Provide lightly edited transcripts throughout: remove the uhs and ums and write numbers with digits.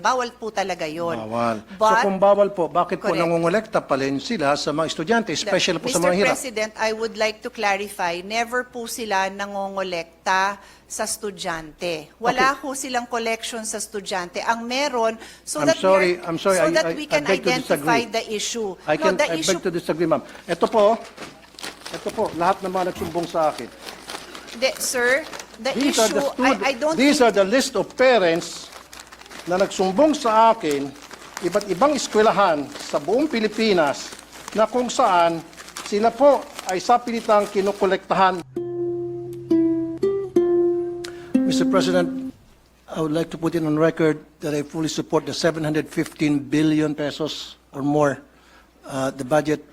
Bawal po talaga yun. Bawal. But, so kung bawal po, bakit po Correct. nangongolekta pa rin sila sa mga estudyante, especially po sa mga Mr. hirap? President, I would like to clarify, never po sila nangongolekta sa estudyante. Wala po silang collection sa estudyante. Ang meron, so I'm that, sorry, we can I beg to identify disagree. the issue. I beg to disagree, ma'am. Ito po, lahat ng mga nagsumbong sa akin. Sir, the These are issue, the I don't These think, are the list of parents na nagsumbong sa akin, iba't ibang eskwelahan sa buong Pilipinas, na kung saan sila po ay sapilitang kinukolektahan. Mr. President, I would like to put it on record that I fully support the 715 billion pesos or more, the budget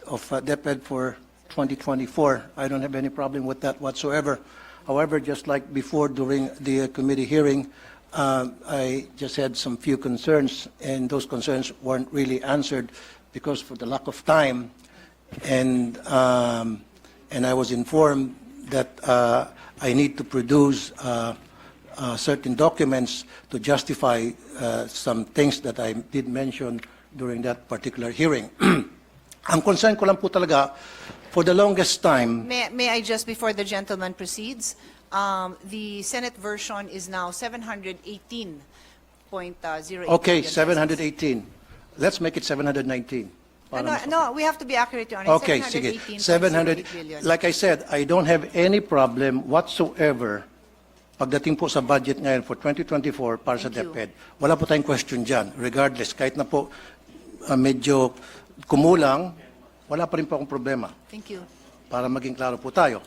of DepEd for 2024. I don't have any problem with that whatsoever. However, just like before during the committee hearing, I just had some few concerns, and those concerns weren't really answered because for the lack of time, and I was informed that I need to produce certain documents to justify some things that I did mention during that particular hearing. Ang concern ko lang po talaga, for the longest time... may I just, before the gentleman proceeds, the Senate version is now 718.08 Okay, billion pesos. 718. Let's make it 719. No, we have to be accurate on it. Okay, sige. 718.08 billion. Like I said, I don't have any problem whatsoever pagdating po sa budget ngayon for 2024 para sa Thank you. DepEd. Wala po tayong question dyan. Regardless, kahit na po medyo kumulang, wala pa rin po akong problema. Thank you. Para maging klaro po tayo.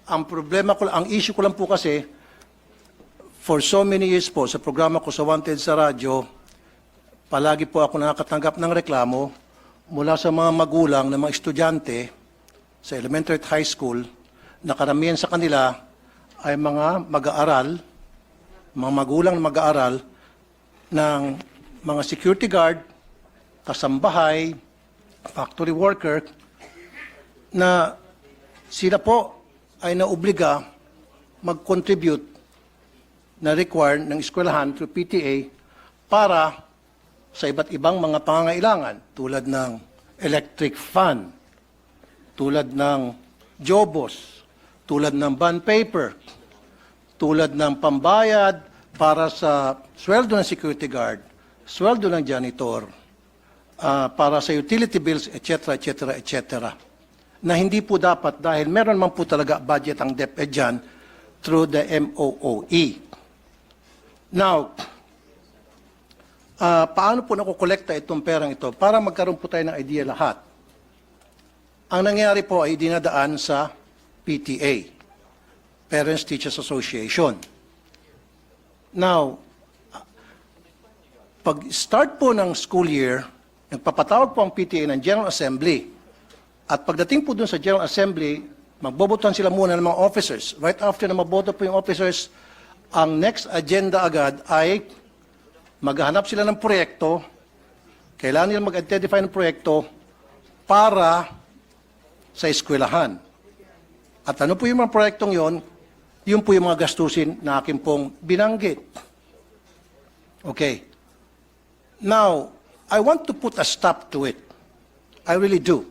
Ang problema ko, ang issue ko lang po kasi, for so many years po, sa programa ko sa Wanted sa radyo, palagi po ako nakakatanggap ng reklamo mula sa mga magulang ng mga estudyante sa elementary at high school na karamihan sa kanila ay mga mag-aaral, mga magulang na mag-aaral ng mga security guard, kasambahay, factory worker, na sila po ay naobliga mag-contribute na required ng eskwelahan through PTA para sa iba't ibang mga pangangailangan tulad ng electric fan, tulad ng jobos, tulad ng bond paper, tulad ng pambayad para sa sweldo ng security guard, sweldo ng janitor, para sa utility bills, etc., etc., etc. Na hindi po dapat dahil meron man po talaga budget ang DepEd dyan through the MOOE. Now, paano po nakukolekta itong perang ito? Para magkaroon po tayo ng idea lahat. Ang nangyari po ay dinadaan sa PTA, Parents Teachers Association. Now, pag-start po ng school year, nagpapatawag po ang PTA ng General Assembly. At pagdating po dun sa General Assembly, magbobotohan sila muna ng mga officers. Right after na maboto po yung officers, ang next agenda agad ay maghahanap sila ng proyekto, kailangan nila mag-identify ng proyekto para sa eskwelahan. At ano po yung mga proyektong yon? Yun po yung mga gastusin na akin pong binanggit. Okay. Now, I want to put a stop to it. I really do.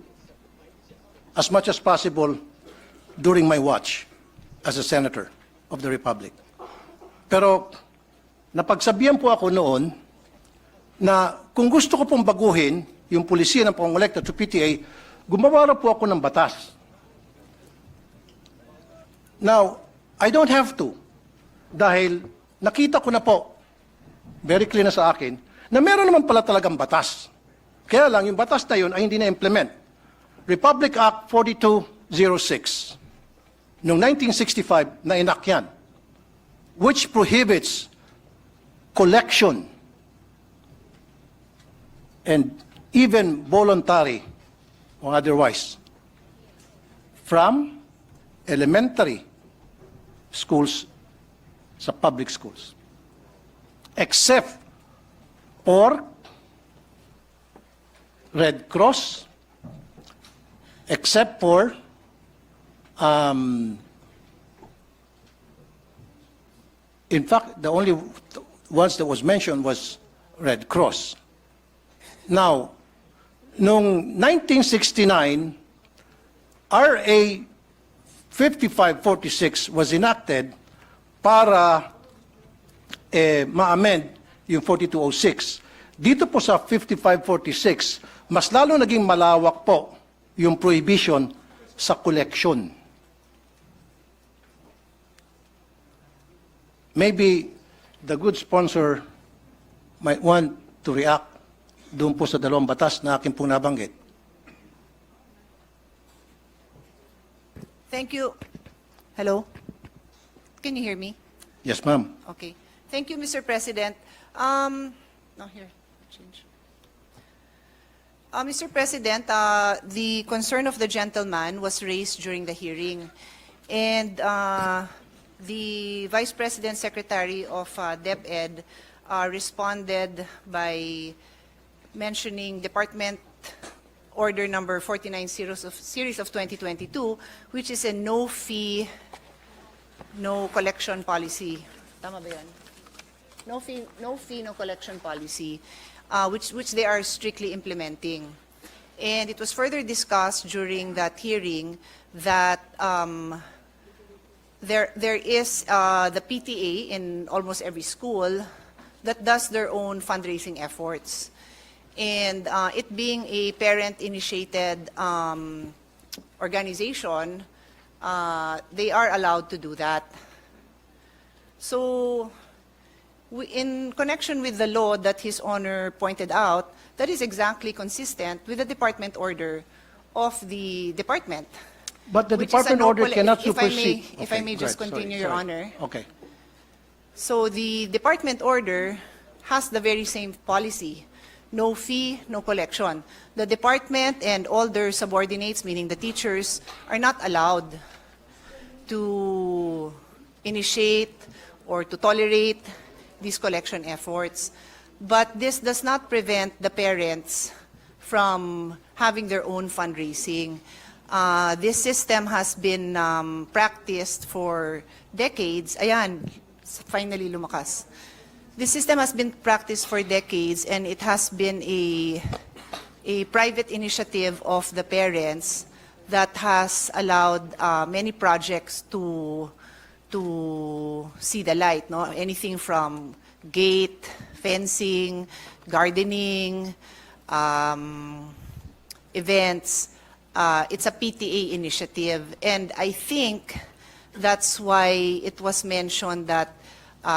As much as possible during my watch as a senator of the Republic. Pero, napagsabihan po ako noon na kung gusto ko pong baguhin yung pulisiya ng pangongolekta to PTA, gumawa po ako ng batas. Now, I don't have to dahil nakita ko na po, very clear na sa akin, na meron naman pala talagang batas. Kaya lang, yung batas na yun ay hindi na-implement. Republic Act 4206 noong 1965 na enact yan, which prohibits collection and even voluntary or otherwise from elementary schools sa public schools except for Red Cross, except for in fact, the only ones that was mentioned was Red Cross. Now, noong 1969, RA 5546 was enacted para ma-amend yung 4206. Dito po sa 5546, mas lalo naging malawak po yung prohibition sa collection. Maybe the good sponsor might want to react doon po sa dalawang batas na aking pong nabanggit. Thank you. Hello? Can you hear me? Yes, ma'am. Okay. Thank you, Mr. President. No, here. Change. Mr. President, the concern of the gentleman was raised during the hearing. And the Vice President Secretary of DepEd responded by mentioning Department Order number 49 series of 2022, which is a no fee, no collection policy. Tama ba yan? No fee, no collection policy, which they are strictly implementing. And it was further discussed during that hearing that there is the PTA in almost every school that does their own fundraising efforts. And it being a parent-initiated organization, they are allowed to do that. So, in connection with the law that His Honor pointed out, that is exactly consistent with the department order of the department. But the which is a department no order colle- cannot if I may- supersede. if I may just right, continue, sorry, Your sorry. Honor. Okay. So the department order has the very same policy. No fee, no collection. The department and all their subordinates, meaning the teachers, are not allowed to initiate or to tolerate these collection efforts. But this does not prevent the parents from having their own fundraising. This system has been practiced for decades. Ayan, finally lumakas. This system has been practiced for decades, and it has been a private initiative of the parents that has allowed many projects to see the light. No? Anything from gate, fencing, gardening, events. It's a PTA initiative, and I think that's why it was mentioned that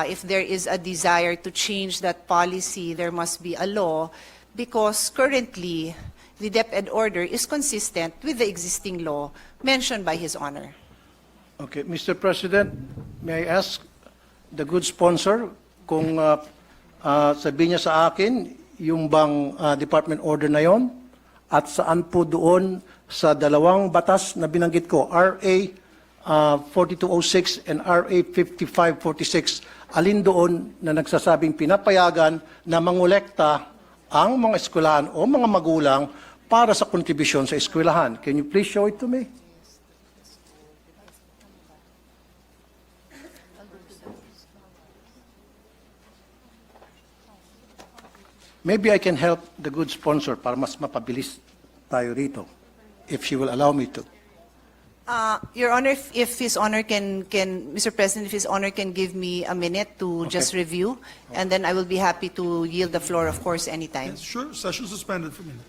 if there is a desire to change that policy, there must be a law, because currently the DepEd order is consistent with the existing law mentioned by His Honor. Okay, Mr. President, may I ask the good sponsor kung sabihin niya sa akin yung bang department order na yon at saan po doon sa dalawang batas na binanggit ko, RA 4206 and RA 5546, alin doon na nagsasabing pinapayagan na mangolekta ang mga eskwelahan o mga magulang para sa kontribusyon sa eskwelahan. Can you please show it to me? Maybe I can help the good sponsor para mas mapabilis tayo rito, if she will allow me to. Your Honor, if His Honor Mr. President, if His Honor can give me a minute to just review, and then I will be happy to yield the floor, of course, anytime. Yes, sure. Session suspended for a minute.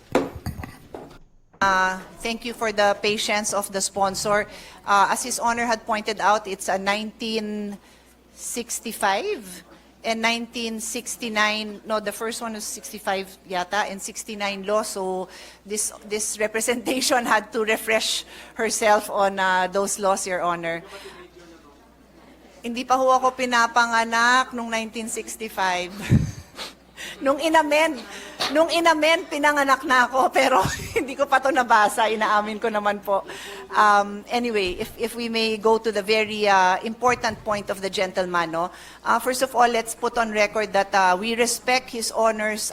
Thank you for the patience of the sponsor. As His Honor had pointed out, it's a 1965 and 1969, no, the first one was 65 yata, and 69 law, so this representation had to refresh herself on those laws, Your Honor. Hindi pa ho ako pinapanganak nung 1965. Nung inamen, pinanganak na ako, pero hindi ko pa to nabasa, inaamin ko naman po. Anyway, if we may go to the very important point of the gentleman, no? First of all, let's put on record that we respect His Honor's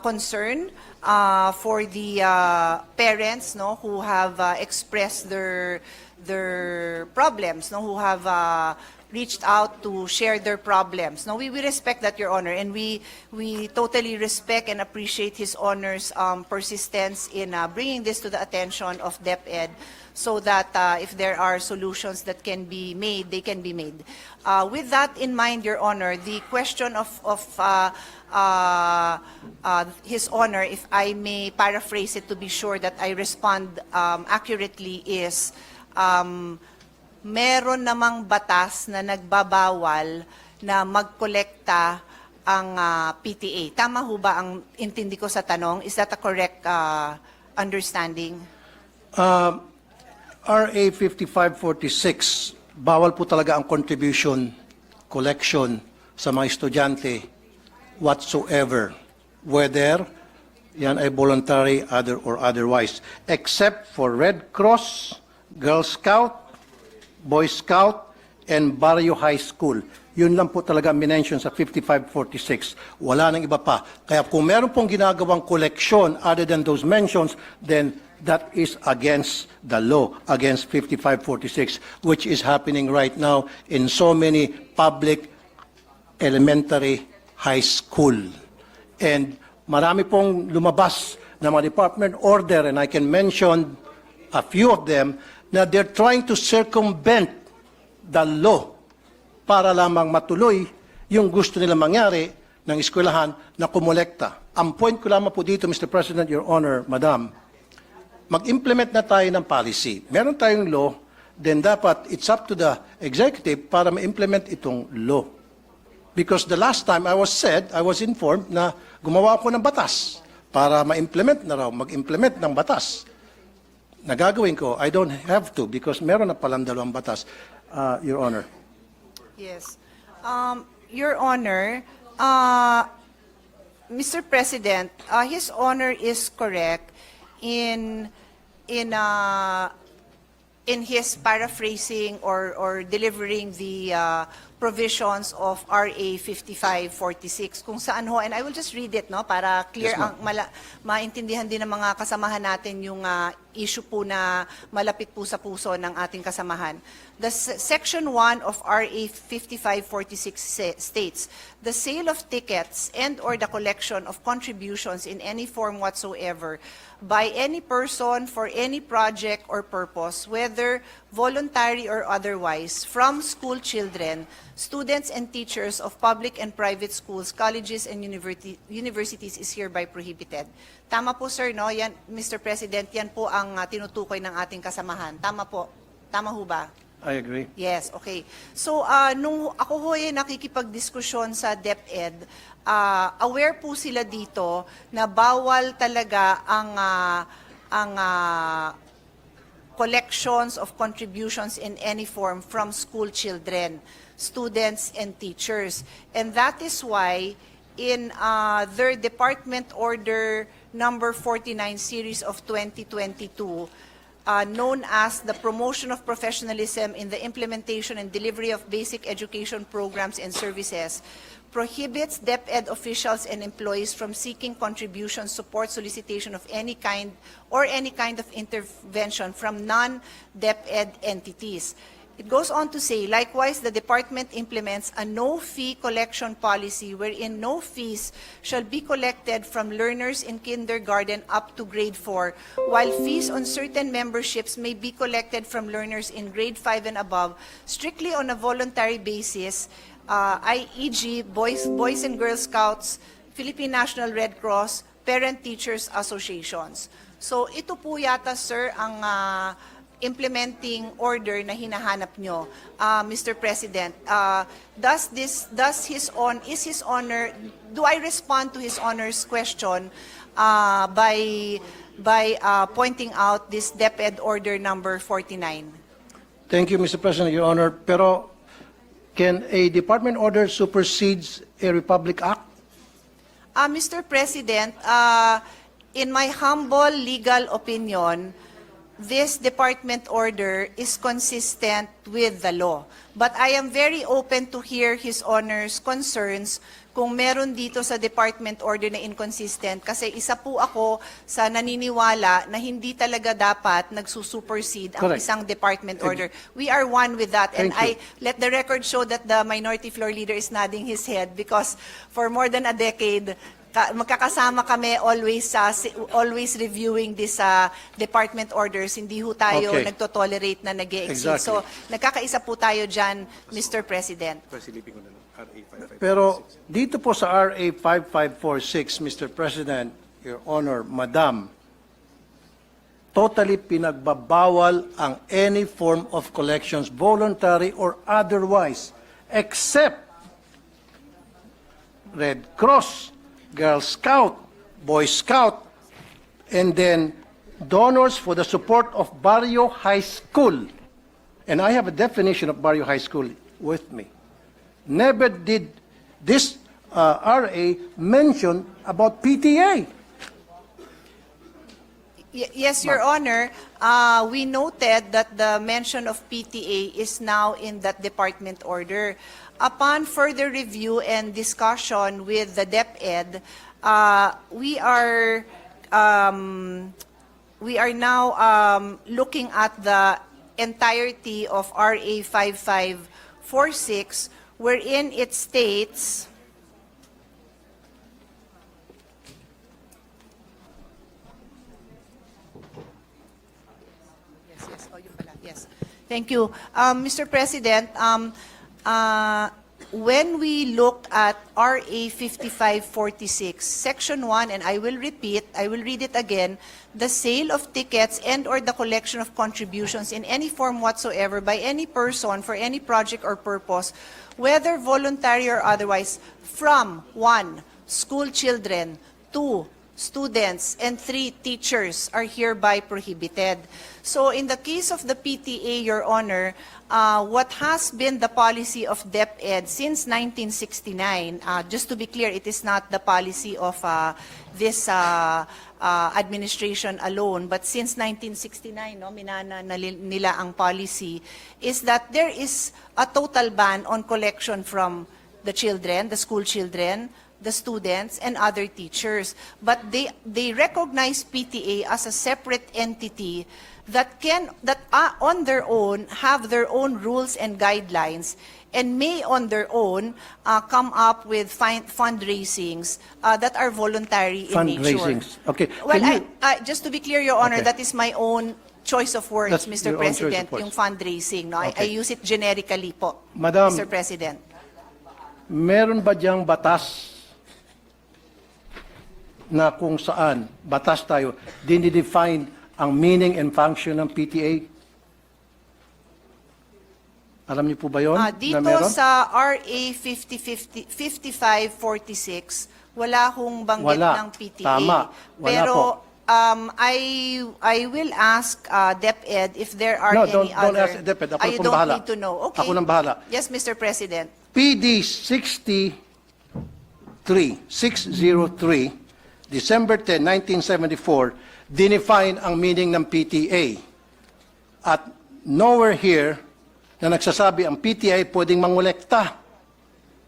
concern for the parents, no, who have expressed their problems, no, who have reached out to share their problems. No, we respect that, Your Honor, and we totally respect and appreciate His Honor's persistence in bringing this to the attention of DepEd, so that if there are solutions that can be made, they can be made. With that in mind, Your Honor, the question of His Honor, if I may paraphrase it to be sure that I respond accurately, is meron namang batas na nagbabawal na magkolekta ang PTA. Tama ho ba ang intindi ko sa tanong? Is that a correct understanding? RA 5546, bawal po talaga ang contribution, collection sa mga estudyante whatsoever, whether yan ay voluntary or otherwise, except for Red Cross, Girl Scout, Boy Scout, and Barrio High School. Yun lang po talaga minention sa 5546. Wala nang iba pa. Kaya kung meron pong ginagawang collection other than those mentions, then that is against the law, against 5546, which is happening right now in so many public elementary high school. And marami pong lumabas na mga department order, and I can mention a few of them, na they're trying to circumvent the law para lamang matuloy yung gusto nila mangyari ng eskwelahan na kumolekta. Ang point ko lamang po dito, Mr. President, Your Honor, Madam, mag-implement na tayo ng policy. Meron tayong law, then dapat it's up to the executive para ma-implement itong law. Because the last time I was informed na gumawa ako ng batas para ma-implement na raw, mag-implement ng batas. Nagagawin ko, I don't have to because meron na palang dalawang batas, Your Honor. Yes. Your Honor, Mr. President, His Honor is correct in his paraphrasing or delivering the provisions of RA 5546 kung saan ho, and I will just read it, no, para clear, Yes, maintindihan din ng mga kasamahan natin yung issue po na malapit po sa puso ng ating kasamahan. The Section 1 of RA 5546 states, the sale of tickets and or the collection of contributions in any form whatsoever by any person for any project or purpose, whether voluntary or otherwise, from school children, students and teachers of public and private schools, colleges and universities is hereby prohibited. Tama po, sir, no? Yan, Mr. President, yan po ang tinutukoy ng ating kasamahan. Tama po. Tama ho ba? I agree. Yes, okay. So, nung ako ho nakikipagdiskusyon sa DepEd, aware po sila dito na bawal talaga ang collections of contributions in any form from school children, students, and teachers. And that is why in their Department Order number 49 series of 2022, known as the Promotion of Professionalism in the Implementation and Delivery of Basic Education Programs and Services, prohibits DepEd officials and employees from seeking contribution, support, solicitation of any kind or any kind of intervention from non-DepEd entities. It goes on to say, likewise, the department implements a no-fee collection policy wherein no fees shall be collected from learners in kindergarten up to grade 4, while fees on certain memberships may be collected from learners in grade 5 and above, strictly on a voluntary basis, i.e.g. Boys and Girl Scouts, Philippine National Red Cross, Parent-Teachers Associations. So ito po yata, sir, ang implementing order na hinahanap nyo, Mr. President. Is His Honor, do I respond to His Honor's question by pointing out this DepEd order number 49? Thank you, Mr. President, Your Honor. Pero can a department order supersedes a Republic Act? Mr. President, in my humble legal opinion, this department order is consistent with the law. But I am very open to hear His Honor's concerns kung meron dito sa department order na inconsistent, kasi isa po ako sa naniniwala na hindi talaga dapat nagsusupersede ang Correct. isang department order. We are one with that, and Thank you. I let the record show that the minority floor leader is nodding his head because for more than a decade, magkakasama kami always reviewing this department orders. Hindi ho tayo Okay. nagtotolerate na nag-e-exceed. Exactly. So, nagkakaisa po tayo dyan, Mr. President. Pero dito po sa RA 5546, Mr. President, Your Honor, Madam, totally pinagbabawal ang any form of collections, voluntary or otherwise, except Red Cross, Girl Scout, Boy Scout, and then donors for the support of Barrio High School. And I have a definition of Barrio High School with me. Never did this RA mention about PTA. Yes, Your Honor. We noted that the mention of PTA is now in that department order. Upon further review and discussion with the DepEd, we are now looking at the entirety of RA 5546, wherein it states, yes. Thank you. Mr. President, when we look at RA 5546, Section 1, and I will read it again, the sale of tickets and or the collection of contributions in any form whatsoever by any person for any project or purpose, whether voluntary or otherwise, from 1, school children, 2, students, and 3, teachers are hereby prohibited. So in the case of the PTA, Your Honor, what has been the policy of DepEd since 1969, just to be clear, it is not the policy of this administration alone, but since 1969, no, minana nila ang policy, is that there is a total ban on collection from the children, the school children, the students, and other teachers. But they recognize PTA as a separate entity that on their own have their own rules and guidelines, and may on their own come up with fundraisings that are voluntary in nature. Fundraisings. Okay. Well, Can you- just to be clear, Your Honor, Okay. that is my own choice of words, That's Mr. your own choice of President, words. yung fundraising. No? I Okay. use it generically po, Madam, Mr. President. meron ba diyang batas na kung saan, batas tayo, dinidefine ang meaning and function ng PTA? Alam niyo po ba yun? Dito na meron? sa RA 5546, wala hong banggit Wala. ng PTA. Tama. Wala Pero po. I will ask DepEd if there are No, any don't other. ask DepEd. Ako You pong don't bahala. need to know. Okay. Ako nang bahala. Yes, Mr. President. PD 603, December 10, 1974, define ang meaning ng PTA. At nowhere here na nagsasabi ang PTA pwedeng mangolekta.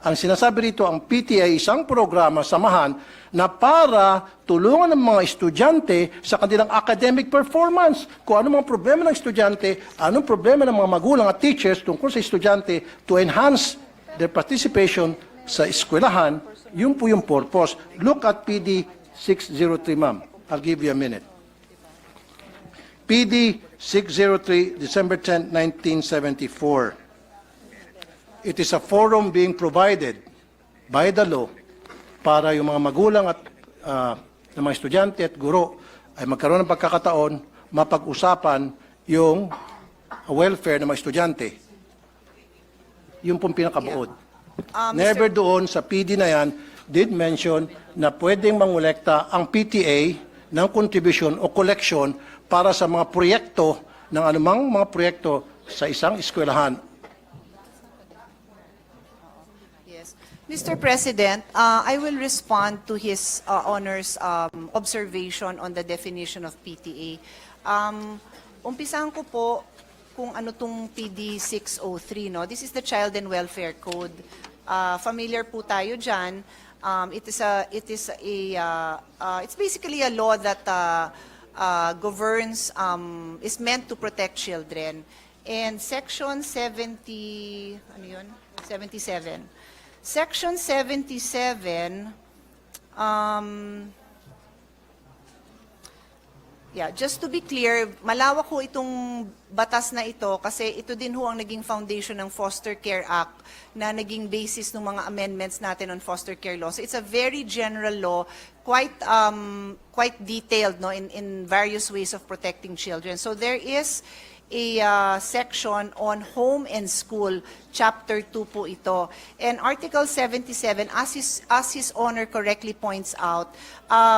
Ang sinasabi rito, ang PTA isang programa, samahan, na para tulungan ng mga estudyante sa kanilang academic performance. Kung ano mga problema ng estudyante, anong problema ng mga magulang at teachers tungkol sa estudyante to enhance their participation sa eskwelahan, yun po yung purpose. Look at PD 603, ma'am. I'll give you a minute. PD 603, December 10, 1974. It is a forum being provided by the law para yung mga magulang at ng mga estudyante at guro ay magkaroon ng pagkakataon mapag-usapan yung welfare ng mga estudyante. Yung pong pinakabuod. Never doon sa PD na yan did mention na pwedeng mangolekta ang PTA ng contribution o collection para sa mga proyekto ng anumang mga proyekto sa isang eskwelahan. Yes. Mr. President, I will respond to His Honor's observation on the definition of PTA. umpisahan ko po kung ano tong PD 603, no? This is the Child and Welfare Code. Familiar po tayo dyan. It's basically a law that governs, is meant to protect children. And Section 77. Section 77, just to be clear, malawak ho itong batas na ito kasi ito din ho ang naging foundation ng Foster Care Act na naging basis ng mga amendments natin on foster care law. So it's a very general law, quite detailed, no, in various ways of protecting children. So there is a section on home and school, Chapter 2 po ito. And Article 77, as His Honor correctly points out,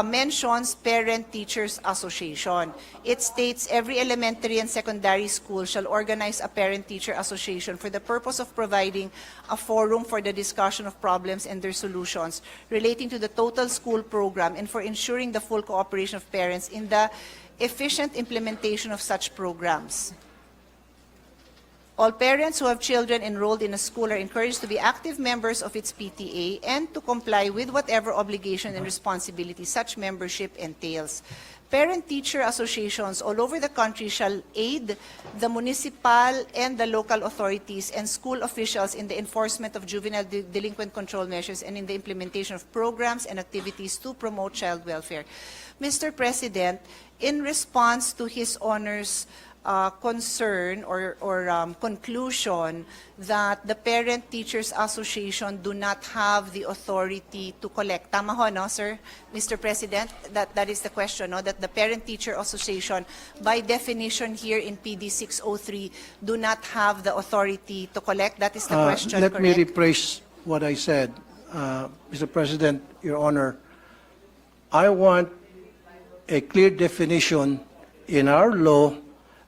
mentions Parent-Teachers Association. It states every elementary and secondary school shall organize a Parent-Teacher Association for the purpose of providing a forum for the discussion of problems and their solutions relating to the total school program and for ensuring the full cooperation of parents in the efficient implementation of such programs. All parents who have children enrolled in a school are encouraged to be active members of its PTA and to comply with whatever obligation and responsibility such membership entails. Parent-teacher associations all over the country shall aid the municipal and the local authorities and school officials in the enforcement of juvenile delinquent control measures and in the implementation of programs and activities to promote child welfare. Mr. President, in response to His Honor's concern or conclusion that the Parent-Teachers Association do not have the authority to collect. Tama ho, no, sir? Mr. President, that is the question, no? That the Parent-Teacher Association, by definition here in PD 603, do not have the authority to collect. That is the question, Let me correct? rephrase what I said. Mr. President, Your Honor, I want a clear definition in our law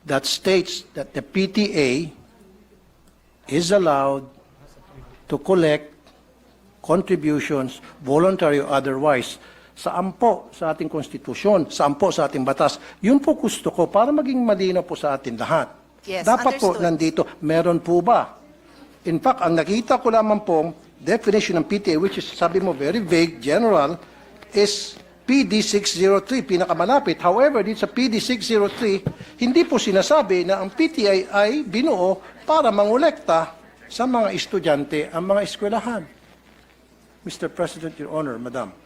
that states that the PTA is allowed to collect contributions, voluntary or otherwise. Saan po sa ating konstitusyon, saan po sa ating batas. Yun po gusto ko para maging malinaw po sa atin lahat. Yes, Dapat po understood. nandito, meron po ba? In fact, ang nakita ko lamang po, definition ng PTA, which is, sabi mo, very vague, general, is PD 603, pinakamalapit. However, dito sa PD 603, hindi po sinasabi na ang PTA ay binuo para mangolekta sa mga estudyante ang mga eskwelahan. Mr. President, Your Honor, Madam.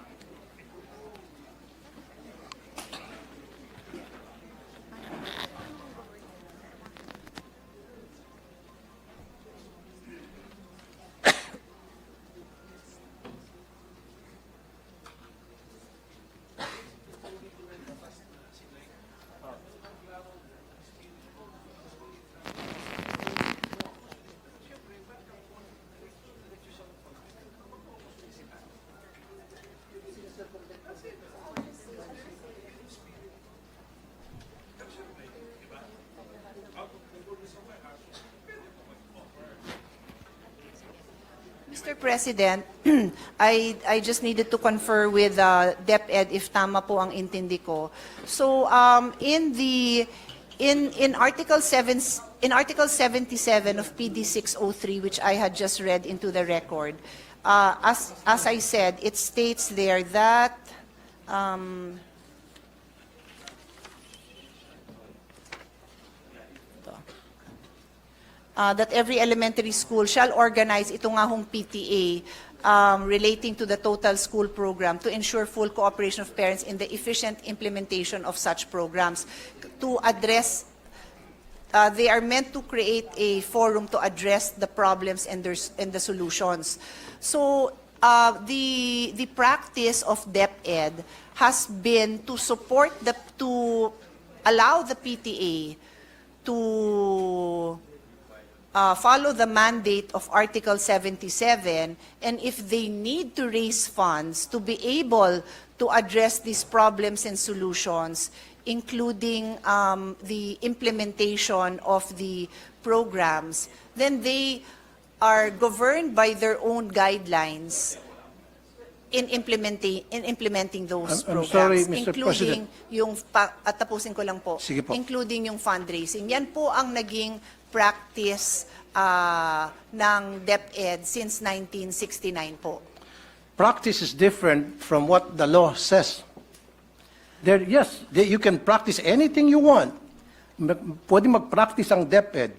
Mr. President, I just needed to confer with DepEd if tama po ang intindi ko. So in Article 77 of PD 603, which I had just read into the record, as I said, it states there that that every elementary school shall organize ito nga hong PTA relating to the total school program to ensure full cooperation of parents in the efficient implementation of such programs. To address, they are meant to create a forum to address the problems and the solutions. So the practice of DepEd has been to support to allow the PTA to follow the mandate of Article 77, and if they need to raise funds to be able to address these problems and solutions, including the implementation of the programs, then they are governed by their own guidelines in implementing those I'm programs, sorry, Mr. including yung at tapusin ko lang po, Sige po. including yung fundraising. Yan po ang naging practice ng DepEd since 1969 po. Practice is different from what the law says. You can practice anything you want. Pwede mag-practice ang DepEd.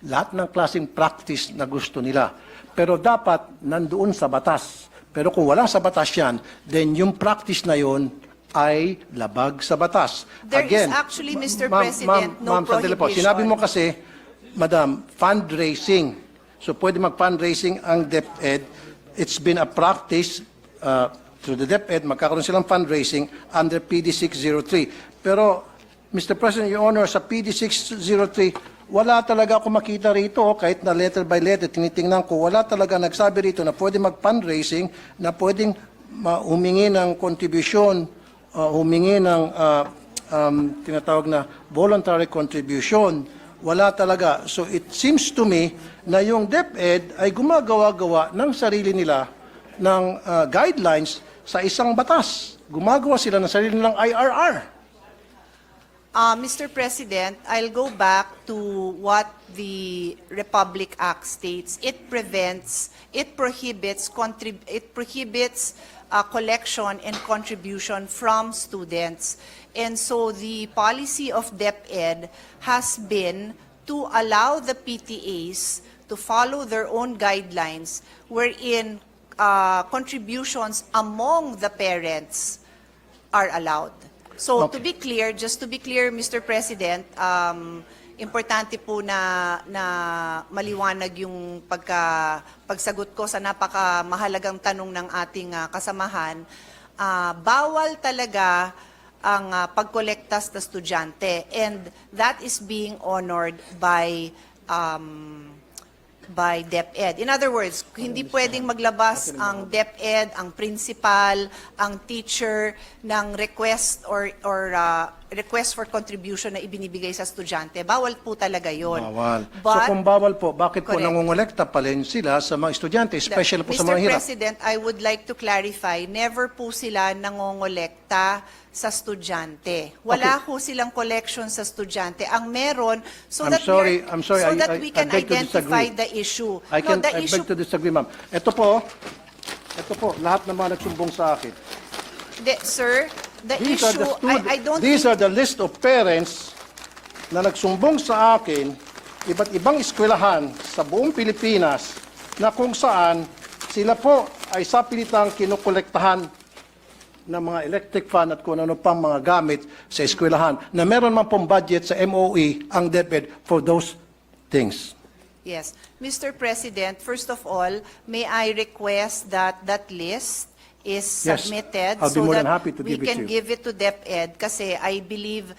Lahat ng klaseng practice na gusto nila. Pero dapat nandoon sa batas. Pero kung wala sa batas yan, then yung practice na yon ay labag sa batas. There is actually, Mr. President, no sandali po. prohibition. Sinabi mo kasi, Madam, fundraising. So pwede mag-fundraising ang DepEd. It's been a practice through the DepEd, magkakaroon silang fundraising under PD 603. Pero, Mr. President, Your Honor, sa PD 603, wala talaga ako makita rito, kahit na letter by letter, tinitingnan ko, wala talaga nagsabi rito na pwede mag-fundraising, na pwedeng humingi ng contribution, humingi ng tinatawag na voluntary contribution. Wala talaga. So it seems to me na yung DepEd ay gumagawa-gawa ng sarili nila ng guidelines sa isang batas. Gumagawa sila ng sarili nilang IRR. Mr. President, I'll go back to what the Republic Act states. It prohibits collection and contribution from students. And so the policy of DepEd has been to allow the PTAs to follow their own guidelines wherein contributions among the parents are allowed. So Okay. to be clear, just to be clear, Mr. President, importante po na maliwanag yung pagsagot ko sa napakamahalagang tanong ng ating kasamahan. Bawal talaga ang pagkolekta sa estudyante, and that is being honored by DepEd. In other words, hindi pwedeng maglabas ang DepEd, ang principal, ang teacher ng request or request for contribution na ibinibigay sa estudyante. Bawal po talaga yon. Bawal. But, so kung bawal po, bakit po Correct. nangungulekta pa rin sila sa mga estudyante, especially po sa mga Mr. hirap? President, I would like to clarify, never po sila nangongolekta sa estudyante. Wala po silang collection sa estudyante. Ang meron, so I'm that sorry, we I can beg to identify disagree. the issue. I the beg to disagree, ma'am. Ito po, lahat ng mga nagsumbong sa akin. Sir, the These are issue, the I don't These think, are the list of parents na nagsumbong sa akin, iba't ibang eskwelahan sa buong Pilipinas, na kung saan sila po ay sapilitang kinukolektahan ng mga electric fan at kung ano pang mga gamit sa eskwelahan, na meron man pong budget sa MOE ang DepEd for those things. yes. Mr. President, first of all, may I request that that list is Yes, submitted I'll be so more that than happy to we give it to can you. give it to DepEd, kasi I believe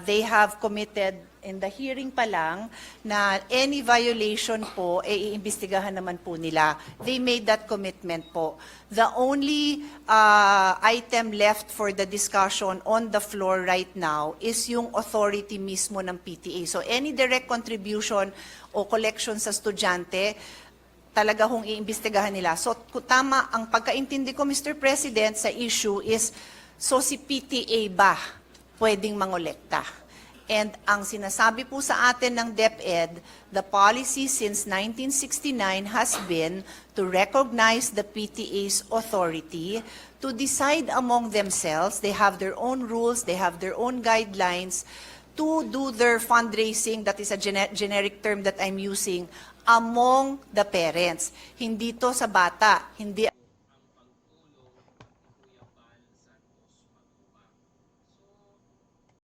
they have committed in the hearing pa lang na any violation po, iimbestigahan naman po nila. They made that commitment po. The only item left for the discussion on the floor right now is yung authority mismo ng PTA. So any direct contribution o collection sa estudyante, talaga hong iimbestigahan nila. So tama, ang pagkaintindi ko, Mr. President, sa issue is, so si PTA ba pwedeng mangolekta? And ang sinasabi po sa atin ng DepEd, the policy since 1969 has been to recognize the PTA's authority to decide among themselves. They have their own rules, they have their own guidelines to do their fundraising, that is a generic term that I'm using, among the parents. Hindi to sa bata, hindi